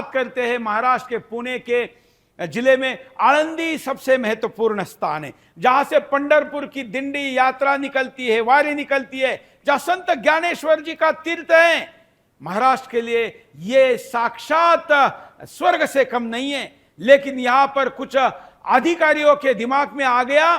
बात करते हैं महाराष्ट्र के पुणे के जिले में आळंदी सबसे महत्वपूर्ण स्थान है, जहां से पंढरपुर की दिंडी यात्रा निकलती है, वारी निकलती है, जहां संत ज्ञानेश्वर जी का तीर्थ है। महाराष्ट्र के लिए यह साक्षात स्वर्ग से कम नहीं है। लेकिन यहां पर कुछ अधिकारियों के दिमाग में आ गया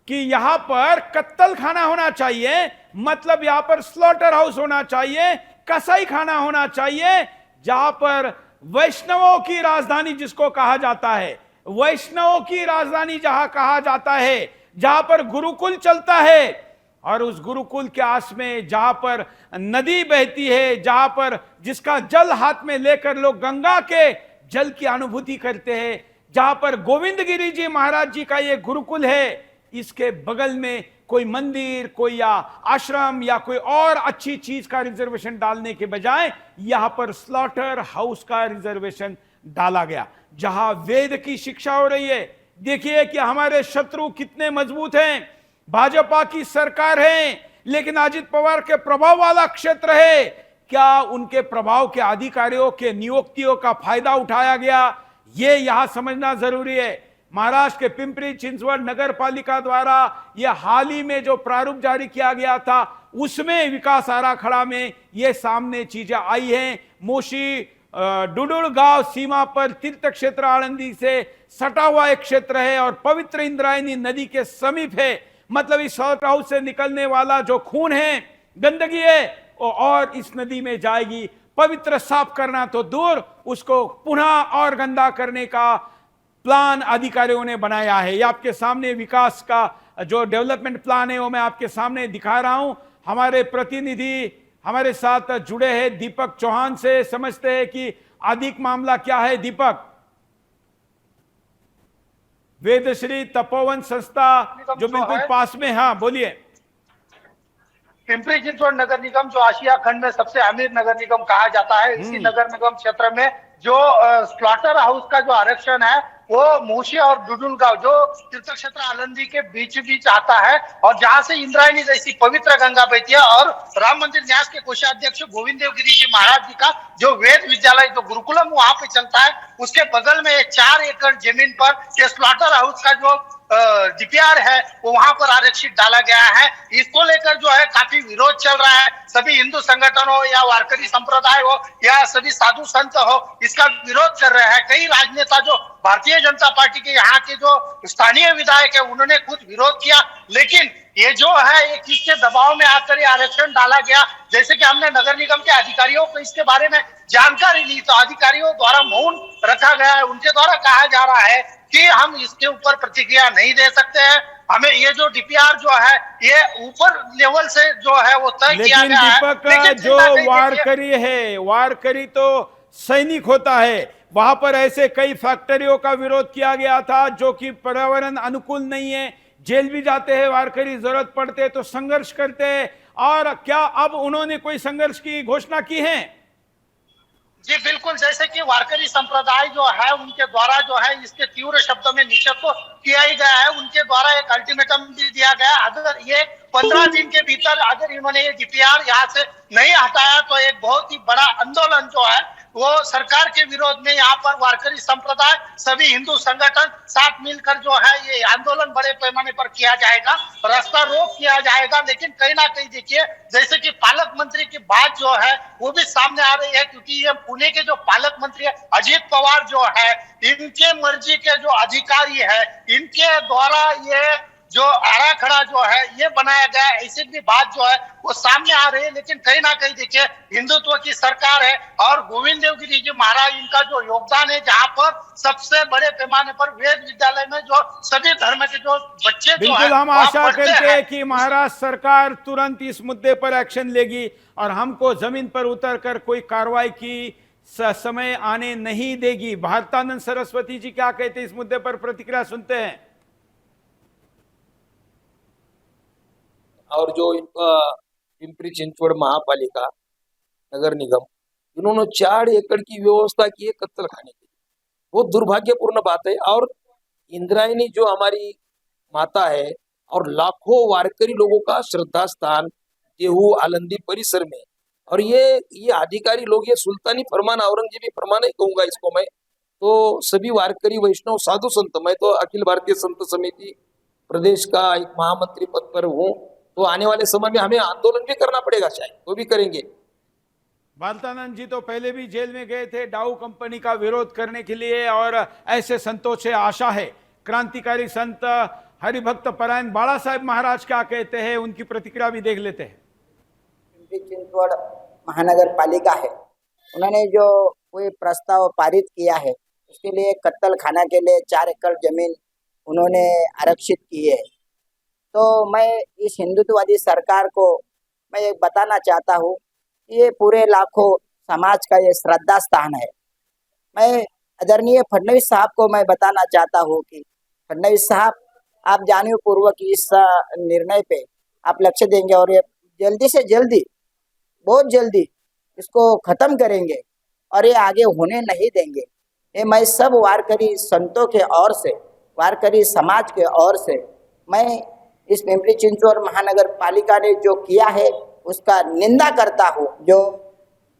कि यहां पर कत्तल खाना होना चाहिए, मतलब यहां पर स्लॉटर हाउस होना चाहिए, कसाई खाना होना चाहिए, जहां पर वैष्णवों की राजधानी जिसको कहा जाता है, वैष्णवों की राजधानी जहां कहा जाता है, जहां पर गुरुकुल चलता है, और उस गुरुकुल के आस में जहां पर नदी बहती है, जहां पर जिसका जल हाथ में लेकर लोग गंगा के जल की अनुभूति करते हैं, जहां पर गोविंद गिरी जी महाराज जी का यह गुरुकुल है, इसके बगल में कोई मंदिर, कोई या आश्रम या कोई और अच्छी चीज का रिजर्वेशन डालने के बजाय यहां पर स्लॉटर हाउस का रिजर्वेशन डाला गया, जहां वेद की शिक्षा हो रही है। देखिए कि हमारे शत्रु कितने मजबूत हैं। भाजपा की सरकार है, लेकिन अजित पवार के प्रभाव वाला क्षेत्र है। क्या उनके प्रभाव के अधिकारियों के नियुक्तियों का फायदा उठाया गया? यह यहां समझना जरूरी है। महाराष्ट्र के पिंपरी चिंचवड नगर पालिका द्वारा यह हाल ही में जो प्रारूप जारी किया गया था, उसमें विकास आराखड़ा में यह सामने चीजें आई हैं। मोशी डुडुल गांव सीमा पर तीर्थ क्षेत्र आळंदी से सटा हुआ एक क्षेत्र है और पवित्र इंद्रायणी नदी के समीप है। मतलब इस स्लॉटर हाउस से निकलने वाला जो खून है, गंदगी है, और इस नदी में जाएगी। पवित्र साफ करना तो दूर, उसको पुनः और गंदा करने का प्लान अधिकारियों ने बनाया है। ये आपके सामने विकास का जो डेवलपमेंट प्लान है वो मैं आपके सामने दिखा रहा हूं। हमारे प्रतिनिधि हमारे साथ जुड़े हैं दीपक चौहान से, समझते हैं कि अधिक मामला क्या है। दीपक, वेदश्री तपोवन संस्था जो बिल्कुल पास में, हाँ बोलिए। पिंपरी चिंचवड नगर निगम जो आशिया खंड में सबसे अमीर नगर निगम कहा जाता है, इसी नगर निगम क्षेत्र में जो स्लॉटर हाउस का जो आरक्षण है वो मोशी और डुडुल गांव जो तीर्थ क्षेत्र आळंदी के बीच बीच आता है, और जहां से इंद्रायणी जैसी पवित्र गंगा बहती है, और राम मंदिर न्यास के कोषाध्यक्ष गोविंद देव गिरी जी महाराज जी का जो वेद विद्यालय जो गुरुकुलम वहां पे चलता है, उसके बगल में 4 एकड़ जमीन पर ये स्लॉटर हाउस का जो डीपीआर है वो वहां पर आरक्षित डाला गया है। इसको लेकर जो है काफी विरोध चल रहा है। सभी हिंदू संगठन हो या वारकरी संप्रदाय हो या सभी साधु संत हो, इसका विरोध कर रहे हैं। कई राजनेता जो भारतीय जनता पार्टी के यहाँ के जो स्थानीय विधायक है उन्होंने खुद विरोध किया, लेकिन ये जो है ये किसके दबाव में आकर ये आरक्षण डाला गया। जैसे कि हमने नगर निगम के अधिकारियों को इसके बारे में जानकारी ली तो अधिकारियों द्वारा मौन रखा गया है। उनके द्वारा कहा जा रहा है कि हम इसके ऊपर प्रतिक्रिया नहीं दे सकते हैं, हमें ये जो डीपीआर जो है ये ऊपर लेवल से जो है वो तय किया गया है। लेकिन जो वारकरी है, वारकरी तो सैनिक होता है, वहां पर ऐसे कई फैक्ट्रियों का विरोध किया गया था जो कि पर्यावरण अनुकूल नहीं है, जेल भी जाते हैं वारकरी, जरूरत पड़ते तो संघर्ष करते हैं। और क्या अब उन्होंने कोई संघर्ष की घोषणा की है? जी बिल्कुल, जैसे कि वारकरी संप्रदाय जो है उनके द्वारा जो है इसके तीव्र शब्दों में निषेध तो किया ही गया है। उनके द्वारा एक अल्टीमेटम भी दिया गया, अगर ये 15 दिन के भीतर अगर इन्होंने ये डीपीआर यहाँ से नहीं हटाया तो एक बहुत ही बड़ा आंदोलन जो है वो सरकार के विरोध में यहाँ पर वारकरी संप्रदाय सभी हिंदू संगठन साथ मिलकर जो है ये आंदोलन बड़े पैमाने पर किया जाएगा, रास्ता रोक किया जाएगा। लेकिन कहीं ना कहीं देखिए जैसे कि पालक मंत्री की बात जो है वो भी सामने आ रही है, क्योंकि ये पुणे के जो पालक मंत्री है अजित पवार जो है, इनके मर्जी के जो अधिकारी है इनके द्वारा ये जो आराखड़ा जो है ये बनाया गया, ऐसी भी बात जो है वो सामने आ रही है। लेकिन कहीं ना कहीं देखिए हिंदुत्व की सरकार है और गोविंद देव गिरी जी महाराज इनका जो योगदान है, जहां पर सबसे बड़े पैमाने पर वेद विद्यालय में जो सभी धर्म के जो बच्चे जो है, हम आशा करते हैं कि महाराष्ट्र सरकार तुरंत इस मुद्दे पर एक्शन लेगी और हमको जमीन पर उतर कर कोई कार्रवाई की समय आने नहीं देगी। भारतानंद सरस्वती जी क्या कहते हैं इस मुद्दे पर, प्रतिक्रिया सुनते हैं। और जो इनका पिंपरी चिंचवड महापालिका नगर निगम इन्होंने 4 एकड़ की व्यवस्था की है कत्ल खाने की, वो दुर्भाग्यपूर्ण बात है। और इंद्रायणी जो हमारी माता है और लाखों वारकरी लोगों का श्रद्धा स्थान देहू आलंदी परिसर में और ये अधिकारी लोग, ये सुल्तानी फरमान, औरंगजेबी फरमान ही कहूंगा इसको मैं, तो सभी वारकरी वैष्णव साधु संत, मैं तो अखिल भारतीय संत समिति प्रदेश का एक महामंत्री पद पर हूँ, तो आने वाले समय में हमें आंदोलन भी करना पड़ेगा, शायद तो भी करेंगे। वाल्तानंद जी तो पहले भी जेल में गए थे डाउ कंपनी का विरोध करने के लिए, और ऐसे संतों से आशा है। क्रांतिकारी संत हरिभक्त परायण बाला साहेब महाराज क्या कहते हैं, उनकी प्रतिक्रिया भी देख लेते हैं। पिंपरी चिंचवड़ महानगर पालिका है, उन्होंने जो कोई प्रस्ताव पारित किया है उसके लिए कत्तल खाना के लिए 4 एकड़ जमीन उन्होंने आरक्षित की है। तो मैं इस हिंदुत्ववादी सरकार को मैं एक बताना चाहता हूँ, ये पूरे लाखों समाज का ये श्रद्धा स्थान है। मैं आदरणीय फडणवीस साहब को मैं बताना चाहता हूँ कि फडणवीस साहब, आप जानबूझपूर्वक इस निर्णय पे आप लक्ष्य देंगे और ये जल्दी से जल्दी, बहुत जल्दी इसको खत्म करेंगे और ये आगे होने नहीं देंगे। ये मैं सब वारकरी संतों के ओर से, वारकरी समाज के ओर से मैं इस पिंपरी चिंचवड़ महानगर पालिका ने जो किया है उसका निंदा करता हूँ। जो